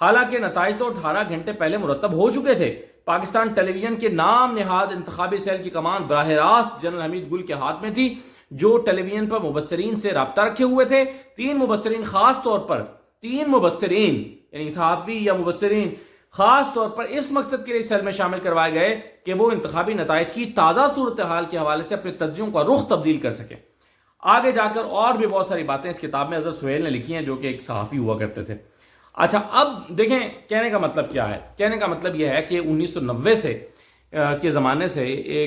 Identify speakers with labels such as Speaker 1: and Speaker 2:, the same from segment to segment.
Speaker 1: حالانکہ نتائج تو 18 گھنٹے پہلے مرتب ہو چکے تھے۔ پاکستان ٹیلی ویژن کے نام نہاد انتخابی سیل کی کمان براہ راست جنرل حمید گل کے ہاتھ میں تھی، جو ٹیلی ویژن پر مبصرین سے رابطہ رکھے ہوئے تھے۔ 3 مبصرین خاص طور پر 3 مبصرین یعنی صحافی یا مبصرین خاص طور پر اس مقصد کے لیے سیل میں شامل کروائے گئے کہ وہ انتخابی نتائج کی تازہ صورتحال کے حوالے سے اپنے تجزیوں کا رخ تبدیل کر سکیں۔ آگے جا کر اور بھی بہت ساری باتیں اس کتاب میں اظہر سہیل نے لکھی ہیں، جو کہ ایک صحافی ہوا کرتے تھے۔ اچھا، اب دیکھیں کہنے کا مطلب کیا ہے۔ کہنے کا مطلب یہ ہے کہ 1990 سے کے زمانے سے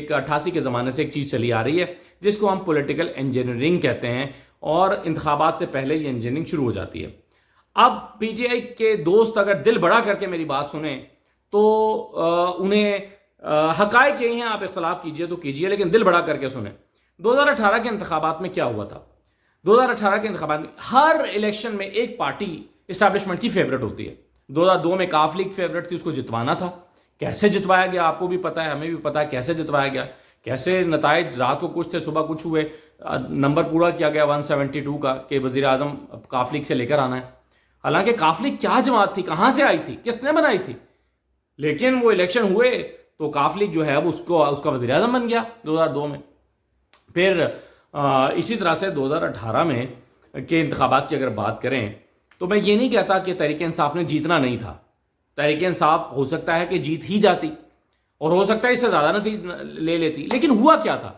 Speaker 1: 88 کے زمانے سے ایک چیز چلی آ رہی ہے جس کو ہم پولیٹیکل انجینئرنگ کہتے ہیں، اور انتخابات سے پہلے یہ انجینئرنگ شروع ہو جاتی ہے۔ اب پی ٹی آئی کے دوست اگر دل بڑا کر کے میری بات سنیں تو انہیں حقائق یہی ہیں، آپ اختلاف کیجئے تو کیجئے لیکن دل بڑا کر کے سنیں۔ 2018 کے انتخابات میں کیا ہوا تھا؟ 2018 کے انتخابات میں ہر الیکشن میں ایک پارٹی اسٹیبلشمنٹ کی فیورٹ ہوتی ہے۔ 2002 میں کاف لیگ فیورٹ تھی، اس کو جتوانا تھا۔ کیسے جتوایا گیا آپ کو بھی پتا ہے، ہمیں بھی پتا ہے کیسے جتوایا گیا، کیسے نتائج رات کو کچھ تھے صبح کچھ ہوئے، نمبر پورا کیا گیا 172 کا کہ وزیر اعظم کاف لیگ سے لے کر آنا ہے۔ حالانکہ کاف لیگ کیا جماعت تھی، کہاں سے آئی تھی، کس نے بنائی تھی؟ لیکن وہ الیکشن ہوئے تو کاف لیگ جو ہے وہ اس کا وزیر اعظم بن گیا 2002 میں۔ پھر اسی طرح سے 2018 میں کے انتخابات کی اگر بات کریں تو میں یہ نہیں کہتا کہ تحریک انصاف نے جیتنا نہیں تھا۔ تحریک انصاف ہو سکتا ہے کہ جیت ہی جاتی اور ہو سکتا ہے اس سے زیادہ نتیجہ لے لیتی، لیکن ہوا کیا تھا،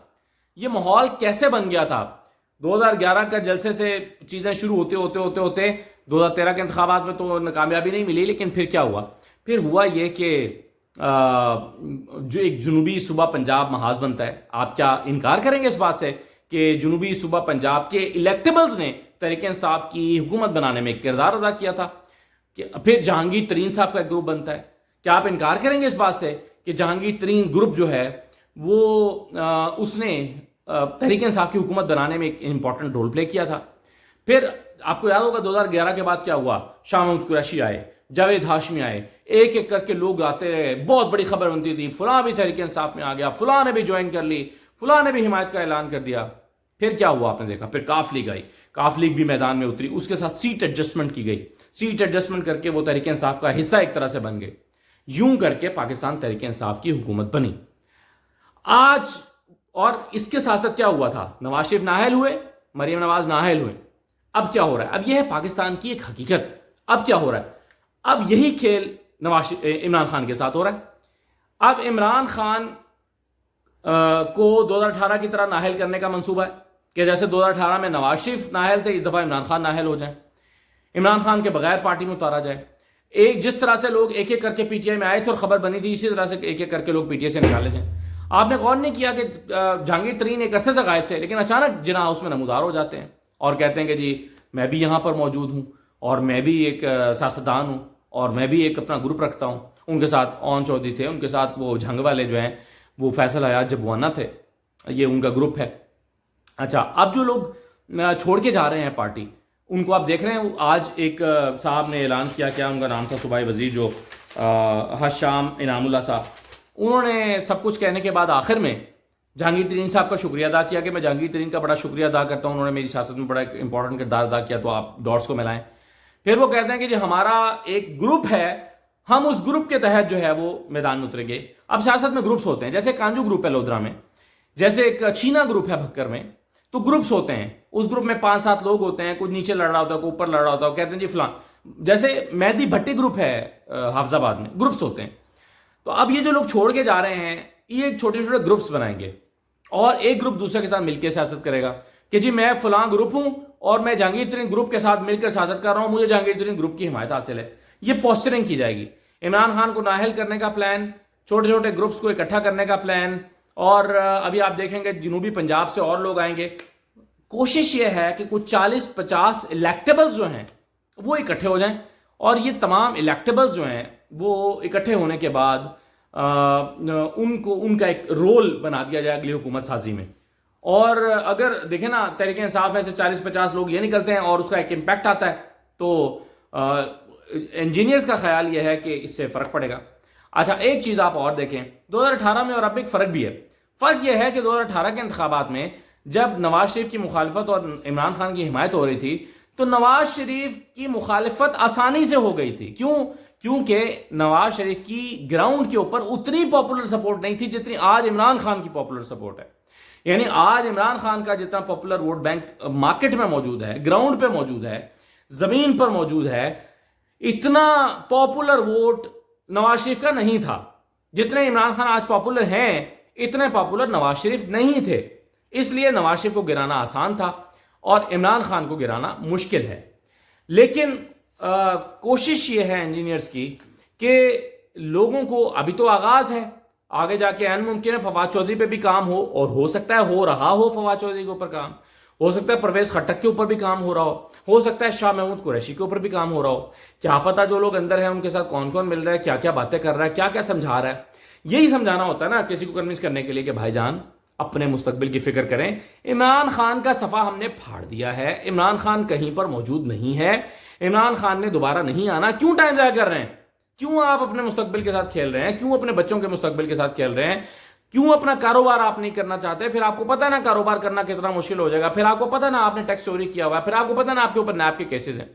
Speaker 1: یہ ماحول کیسے بن گیا تھا؟ 2011 کا جلسے سے چیزیں شروع ہوتے 2013 کے انتخابات میں تو کامیابی نہیں ملی، لیکن پھر کیا ہوا؟ پھر ہوا یہ کہ جو ایک جنوبی صوبہ پنجاب محاذ بنتا ہے۔ آپ کیا انکار کریں گے اس بات سے کہ جنوبی صوبہ پنجاب کے الیکٹیبلز نے تحریک انصاف کی حکومت بنانے میں ایک کردار ادا کیا تھا؟ کہ پھر جہانگیر ترین صاحب کا ایک گروپ بنتا ہے۔ کیا آپ انکار کریں گے اس بات سے کہ جہانگیر ترین گروپ جو ہے وہ اس نے تحریک انصاف کی حکومت بنانے میں ایک امپورٹنٹ رول پلے کیا تھا؟ پھر آپ کو یاد ہوگا 2011 کے بعد کیا ہوا؟ شاہ محمود قریشی آئے، جاوید ہاشمی آئے، ایک ایک کر کے لوگ آتے رہے، بہت بڑی خبر بنتی تھی فلاں بھی تحریک انصاف میں آ گیا، فلاں نے بھی جوائن کر لی، فلاں نے بھی حمایت کا اعلان کر دیا۔ پھر کیا ہوا آپ نے دیکھا؟ پھر کاف لیگ آئی، کاف لیگ بھی میدان میں اتری، اس کے ساتھ سیٹ ایڈجسٹمنٹ کی گئی، سیٹ ایڈجسٹمنٹ کر کے وہ تحریک انصاف کا حصہ ایک طرح سے بن گئے۔ یوں کر کے پاکستان تحریک انصاف کی حکومت بنی۔ آج اور اس کے ساتھ ساتھ کیا ہوا تھا؟ نواز شریف نااہل ہوئے، مریم نواز نااہل ہوئے۔ اب کیا ہو رہا ہے؟ اب یہ ہے پاکستان کی ایک حقیقت۔ اب کیا ہو رہا ہے؟ اب یہی کھیل عمران خان کے ساتھ ہو رہا ہے۔ اب عمران خان کو 2018 کی طرح نااہل کرنے کا منصوبہ ہے کہ جیسے 2018 میں نواز شریف نااہل تھے، اس دفعہ عمران خان نااہل ہو جائیں، عمران خان کے بغیر پارٹی میں اتارا جائے۔ ایک جس طرح سے لوگ ایک ایک کر کے پی ٹی آئی میں آئے تھے اور خبر بنی تھی، اسی طرح سے ایک ایک کر کے لوگ پی ٹی آئی سے نکالے جائیں۔ آپ نے غور نہیں کیا کہ جہانگیر ترین ایک عرصے سے غائب تھے، لیکن اچانک جناح ہاؤس میں نمودار ہو جاتے ہیں اور کہتے ہیں کہ جی میں بھی یہاں پر موجود ہوں اور میں بھی ایک سیاستدان ہوں اور میں بھی ایک اپنا گروپ رکھتا ہوں۔ ان کے ساتھ اون چودھری تھے، ان کے ساتھ وہ جھنگ والے جو ہیں وہ فیصل حیات جبوانا تھے، یہ ان کا گروپ ہے۔ اچھا، اب جو لوگ چھوڑ کے جا رہے ہیں پارٹی، ان کو آپ دیکھ رہے ہیں۔ آج ایک صاحب نے اعلان کیا، کیا ان کا نام تھا، صوبائی وزیر جو حشام انعام اللہ صاحب، انہوں نے سب کچھ کہنے کے بعد آخر میں جہانگیر ترین صاحب کا شکریہ ادا کیا کہ میں جہانگیر ترین کا بڑا شکریہ ادا کرتا ہوں، انہوں نے میری سیاست میں بڑا ایک امپورٹنٹ کردار ادا کیا، تو آپ ڈاٹس کو ملائیں۔ پھر وہ کہتے ہیں کہ جی ہمارا ایک گروپ ہے، ہم اس گروپ کے تحت جو ہے وہ میدان میں اتریں گے۔ اب سیاست میں گروپس ہوتے ہیں، جیسے کانجو گروپ ہے لودھرا میں، جیسے ایک چھینا گروپ ہے بھکر میں، تو گروپس ہوتے ہیں۔ اس گروپ میں 5-7 لوگ ہوتے ہیں، کوئی نیچے لڑ رہا ہوتا ہے، کوئی اوپر لڑ رہا ہوتا ہے، کہتے ہیں جی فلاں، جیسے مہدی بھٹی گروپ ہے حافظ آباد میں، گروپس ہوتے ہیں۔ تو اب یہ جو لوگ چھوڑ کے جا رہے ہیں، یہ چھوٹے چھوٹے گروپس بنائیں گے اور ایک گروپ دوسرے کے ساتھ مل کے سیاست کرے گا کہ جی میں فلاں گروپ ہوں اور میں جہانگیر ترین گروپ کے ساتھ مل کر سیاست کر رہا ہوں، مجھے جہانگیر ترین گروپ کی حمایت حاصل ہے۔ یہ پوسچرنگ کی جائے گی۔ عمران خان کو نااہل کرنے کا پلان، چھوٹے چھوٹے گروپس کو اکٹھا کرنے کا پلان، اور ابھی آپ دیکھیں گے جنوبی پنجاب سے اور لوگ آئیں گے۔ کوشش یہ ہے کہ کچھ 40-50 الیکٹیبلز جو ہیں وہ اکٹھے ہو جائیں، اور یہ تمام الیکٹیبلز جو ہیں وہ اکٹھے ہونے کے بعد ان کا ایک رول بنا دیا جائے اگلی حکومت سازی میں۔ اور اگر دیکھیں نا تحریک انصاف میں سے 40-50 لوگ یہ نکلتے ہیں اور اس کا ایک امپیکٹ آتا ہے، تو انجینئرز کا خیال یہ ہے کہ اس سے فرق پڑے گا۔ اچھا، ایک چیز آپ اور دیکھیں 2018 میں اور اب ایک فرق بھی ہے۔ فرق یہ ہے کہ 2018 کے انتخابات میں جب نواز شریف کی مخالفت اور عمران خان کی حمایت ہو رہی تھی تو نواز شریف کی مخالفت آسانی سے ہو گئی تھی. کیونکہ نواز شریف کی گراؤنڈ کے اوپر اتنی پاپولر سپورٹ نہیں تھی جتنی آج عمران خان کی پاپولر سپورٹ ہے. یعنی آج عمران خان کا جتنا پاپولر ووٹ بینک مارکیٹ میں موجود ہے، گراؤنڈ پہ موجود ہے، زمین پر موجود ہے، اتنا پاپولر ووٹ نواز شریف کا نہیں تھا. جتنے عمران خان آج پاپولر ہیں اتنے پاپولر نواز شریف نہیں تھے. اس لیے نواز شریف کو گرانا آسان تھا اور عمران خان کو گرانا مشکل ہے. لیکن کوشش یہ ہے انجینئرز کی کہ لوگوں کو، ابھی تو آغاز ہے، آگے جا کے این ممکن ہے فواد چودھری پہ بھی کام اور ہو سکتا ہے ہو رہا ہو فواد چودھری کے اوپر کام، ہو سکتا ہے پرویز خٹک کے اوپر بھی کام ہو رہا ہو سکتا ہے شاہ محمود قریشی کے اوپر بھی کام ہو رہا ہو. کیا پتا جو لوگ اندر ہیں ان کے ساتھ کون کون مل رہا ہے، کیا کیا باتیں کر رہا ہے، کیا کیا سمجھا رہا ہے. یہی سمجھانا ہوتا ہے نا کسی کو کنونس کرنے کے لیے کہ بھائی جان اپنے مستقبل کی فکر کریں. عمران خان کا صفحہ ہم نے پھاڑ دیا ہے، عمران خان کہیں پر موجود نہیں ہے، عمران خان نے دوبارہ نہیں آنا. کیوں ٹائم ضائع کر رہے ہیں؟ کیوں آپ اپنے مستقبل کے ساتھ کھیل رہے ہیں؟ کیوں اپنے بچوں کے مستقبل کے ساتھ کھیل رہے ہیں؟ کیوں اپنا کاروبار آپ نہیں کرنا چاہتے؟ پھر آپ کو پتہ نا کاروبار کرنا کتنا مشکل ہو جائے گا، پھر آپ کو پتہ نا آپ نے ٹیکس چوری کیا ہوا ہے، پھر آپ کو پتہ نا آپ کے اوپر نیب کے کیسز ہیں.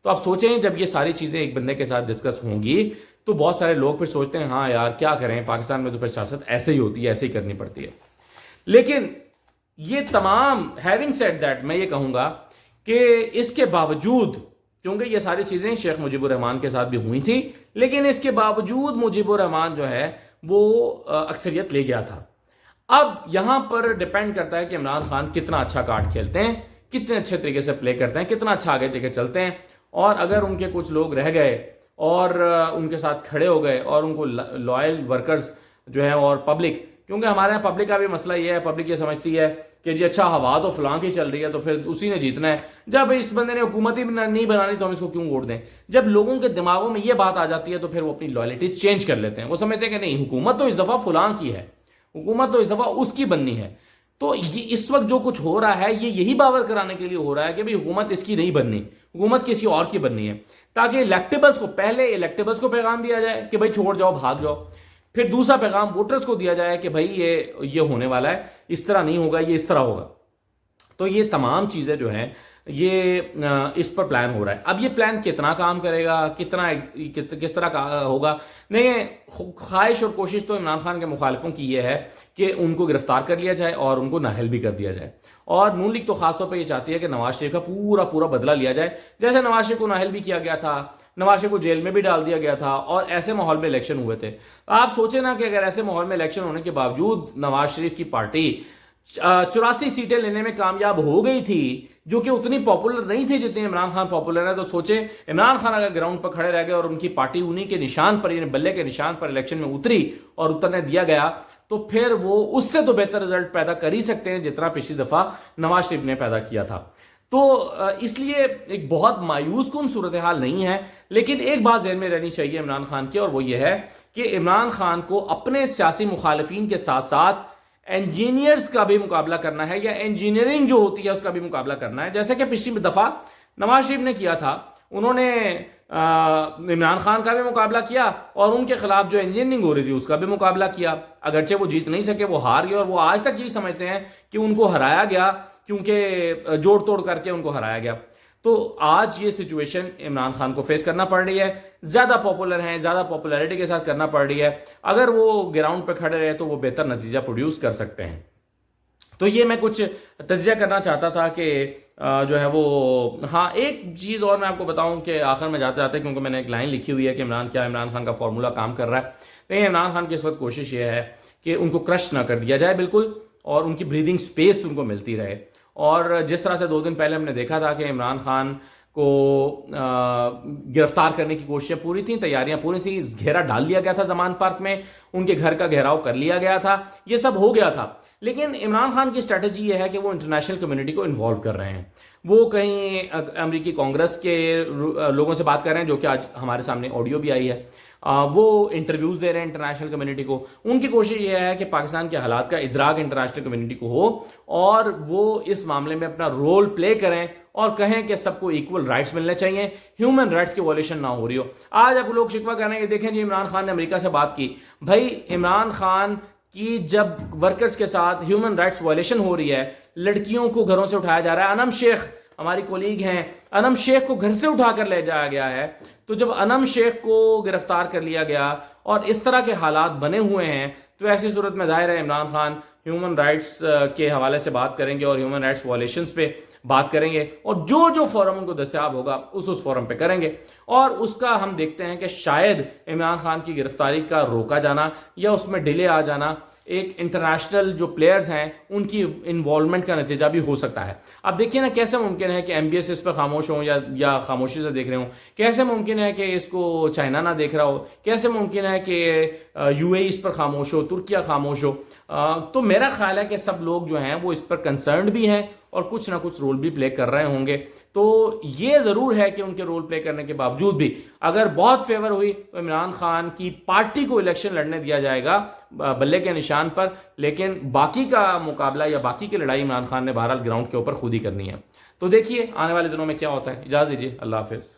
Speaker 1: تو آپ سوچیں جب یہ ساری چیزیں ایک بندے کے ساتھ ڈسکس ہوں گی تو بہت سارے لوگ پھر سوچتے ہیں ہاں یار کیا کریں، پاکستان میں تو پھر سیاست ایسے ہی ہوتی ہے، ایسے ہی کرنی پڑتی ہے. لیکن یہ تمام ہیونگ سیڈ دیٹ میں یہ کہوں گا کہ اس کے باوجود، کیونکہ یہ ساری چیزیں شیخ مجیب الرحمان کے ساتھ بھی ہوئی تھیں، لیکن اس کے باوجود مجیب الرحمان جو ہے وہ اکثریت لے گیا تھا. اب یہاں پر ڈیپینڈ کرتا ہے کہ عمران خان کتنا اچھا کارڈ کھیلتے ہیں، کتنے اچھے طریقے سے پلے کرتے ہیں، کتنا اچھا آگے جگہ چلتے ہیں. اور اگر ان کے کچھ لوگ رہ گئے اور ان کے ساتھ کھڑے ہو گئے اور ان کو لائل ورکرز جو ہے اور پبلک، کیونکہ ہمارے یہاں پبلک کا بھی مسئلہ یہ ہے، پبلک یہ سمجھتی ہے کہ جی اچھا ہوا تو فلاں کی چل رہی ہے تو پھر اسی نے جیتنا ہے، جب اس بندے نے حکومت ہی نہیں بنانی تو ہم اس کو کیوں ووٹ دیں. جب لوگوں کے دماغوں میں یہ بات آ جاتی ہے تو پھر وہ اپنی لائلٹیز چینج کر لیتے ہیں. وہ سمجھتے ہیں کہ نہیں، حکومت تو اس دفعہ فلاں کی ہے، حکومت تو اس دفعہ اس کی بننی ہے. تو یہ اس وقت جو کچھ ہو رہا ہے یہ یہی باور کرانے کے لیے ہو رہا ہے کہ حکومت اس کی نہیں بننی، حکومت کسی اور کی بننی ہے، تاکہ الیکٹیبلز کو پیغام دیا جائے کہ بھائی چھوڑ جاؤ، بھاگ جاؤ. پھر دوسرا پیغام ووٹرز کو دیا جائے کہ بھائی یہ ہونے والا ہے، اس طرح نہیں ہوگا، یہ اس طرح ہوگا. تو یہ تمام چیزیں جو ہیں یہ اس پر پلان ہو رہا ہے. اب یہ پلان کتنا کام کرے گا، کس طرح کا ہوگا، نہیں، خواہش اور کوشش تو عمران خان کے مخالفوں کی یہ ہے کہ ان کو گرفتار کر لیا جائے اور ان کو نااہل بھی کر دیا جائے. اور نون لیگ تو خاص طور پہ یہ چاہتی ہے کہ نواز شریف کا پورا بدلہ لیا جائے، جیسے نواز شریف کو نااہل بھی کیا گیا تھا، نواز شریف کو جیل میں بھی ڈال دیا گیا تھا، اور ایسے ماحول میں الیکشن ہوئے تھے. آپ سوچیں نا کہ اگر ایسے ماحول میں الیکشن ہونے کے باوجود نواز شریف کی پارٹی 84 سیٹیں لینے میں کامیاب ہو گئی تھی، جو کہ اتنی پاپولر نہیں تھی جتنی عمران خان پاپولر ہے. تو سوچیں عمران خان اگر گراؤنڈ پر کھڑے رہ گئے اور ان کی پارٹی انہی کے نشان پر، یعنی بلے کے نشان پر الیکشن میں اتری اور اترنے دیا گیا، تو پھر وہ اس سے تو بہتر رزلٹ پیدا کر ہی سکتے ہیں جتنا پچھلی دفعہ نواز شریف نے پیدا کیا تھا. تو اس لیے ایک بہت مایوس کن صورتحال نہیں ہے. لیکن ایک بات ذہن میں رہنی چاہیے عمران خان کی، اور وہ یہ ہے کہ عمران خان کو اپنے سیاسی مخالفین کے ساتھ ساتھ انجینئرز کا بھی مقابلہ کرنا ہے، یا انجینئرنگ جو ہوتی ہے اس کا بھی مقابلہ کرنا ہے. جیسے کہ پچھلی دفعہ نواز شریف نے کیا تھا، انہوں نے عمران خان کا بھی مقابلہ کیا اور ان کے خلاف جو انجینئرنگ ہو رہی تھی اس کا بھی مقابلہ کیا. اگرچہ وہ جیت نہیں سکے، وہ ہار گئے، اور وہ آج تک یہی سمجھتے ہیں کہ ان کو ہرایا گیا، کیونکہ جوڑ توڑ کر کے ان کو ہرایا گیا. تو آج یہ سچویشن عمران خان کو فیس کرنا پڑ رہی ہے، زیادہ پاپولر ہیں، زیادہ پاپولیرٹی کے ساتھ کرنا پڑ رہی ہے. اگر وہ گراؤنڈ پہ کھڑے رہے تو وہ بہتر نتیجہ پروڈیوس کر سکتے ہیں. تو یہ میں کچھ تجزیہ کرنا چاہتا تھا کہ جو ہے وہ، ہاں ایک چیز اور میں آپ کو بتاؤں کہ آخر میں جاتے جاتے، کیونکہ میں نے ایک لائن لکھی ہوئی ہے کہ عمران خان کا فارمولا کام کر رہا ہے. نہیں، عمران خان کی اس وقت کوشش یہ ہے کہ ان کو کرش نہ کر دیا جائے بالکل، اور ان کی بریدنگ سپیس ان کو ملتی رہے. اور جس طرح سے 2 دن پہلے ہم نے دیکھا تھا کہ عمران خان کو گرفتار کرنے کی کوششیں پوری تھیں، تیاریاں پوری تھیں، گھیرا ڈال لیا گیا تھا زمان پارک میں، ان کے گھر کا گھیراؤ کر لیا گیا تھا، یہ سب ہو گیا تھا. لیکن عمران خان کی اسٹریٹجی یہ ہے کہ وہ انٹرنیشنل کمیونٹی کو انوالو کر رہے ہیں. وہ کہیں امریکی کانگریس کے لوگوں سے بات کر رہے ہیں، جو کہ آج ہمارے سامنے آڈیو بھی آئی ہے. وہ انٹرویوز دے رہے ہیں انٹرنیشنل کمیونٹی کو. ان کی کوشش یہ ہے کہ پاکستان کے حالات کا ادراک انٹرنیشنل کمیونٹی کو ہو، اور وہ اس معاملے میں اپنا رول پلے کریں اور کہیں کہ سب کو ایکول رائٹس ملنے چاہیے، ہیومن رائٹس کی وائلیشن نہ ہو رہی ہو. آج اب لوگ شکوہ کر رہے ہیں کہ دیکھیں جی عمران خان نے امریکہ سے بات کی. بھائی عمران خان کی جب ورکرز کے ساتھ ہیومن رائٹس وائلیشن ہو رہی ہے، لڑکیوں کو گھروں سے اٹھایا جا رہا ہے، انم شیخ ہماری کولیگ ہیں، انم شیخ کو گھر سے اٹھا کر لے جایا گیا ہے. تو جب انم شیخ کو گرفتار کر لیا گیا اور اس طرح کے حالات بنے ہوئے ہیں تو ایسی صورت میں ظاہر ہے عمران خان ہیومن رائٹس کے حوالے سے بات کریں گے اور ہیومن رائٹس وائلیشنز پہ بات کریں گے، اور جو فورم ان کو دستیاب ہوگا اس فورم پہ کریں گے. اور اس کا ہم دیکھتے ہیں کہ شاید عمران خان کی گرفتاری کا روکا جانا یا اس میں ڈیلے آ جانا ایک انٹرنیشنل جو پلیئرز ہیں ان کی انوالومنٹ کا نتیجہ بھی ہو سکتا ہے. اب دیکھیے نا کیسے ممکن ہے کہ ایم بی ایس اس پر خاموش ہوں یا خاموشی سے دیکھ رہے ہوں، کیسے ممکن ہے کہ اس کو چائنا نہ دیکھ رہا ہو، کیسے ممکن ہے کہ یو اے ای اس پر خاموش ہو، ترکیہ خاموش ہو. تو میرا خیال ہے کہ سب لوگ جو ہیں وہ اس پر کنسرنڈ بھی ہیں اور کچھ نہ کچھ رول بھی پلے کر رہے ہوں گے. تو یہ ضرور ہے کہ ان کے رول پلے کرنے کے باوجود بھی اگر بہت فیور ہوئی تو عمران خان کی پارٹی کو الیکشن لڑنے دیا جائے گا بلے کے نشان پر، لیکن باقی کا مقابلہ یا باقی کی لڑائی عمران خان نے بہرحال گراؤنڈ کے اوپر خود ہی کرنی ہے. تو دیکھیے آنے والے دنوں میں کیا ہوتا ہے. اجازت دیجیے، اللہ حافظ.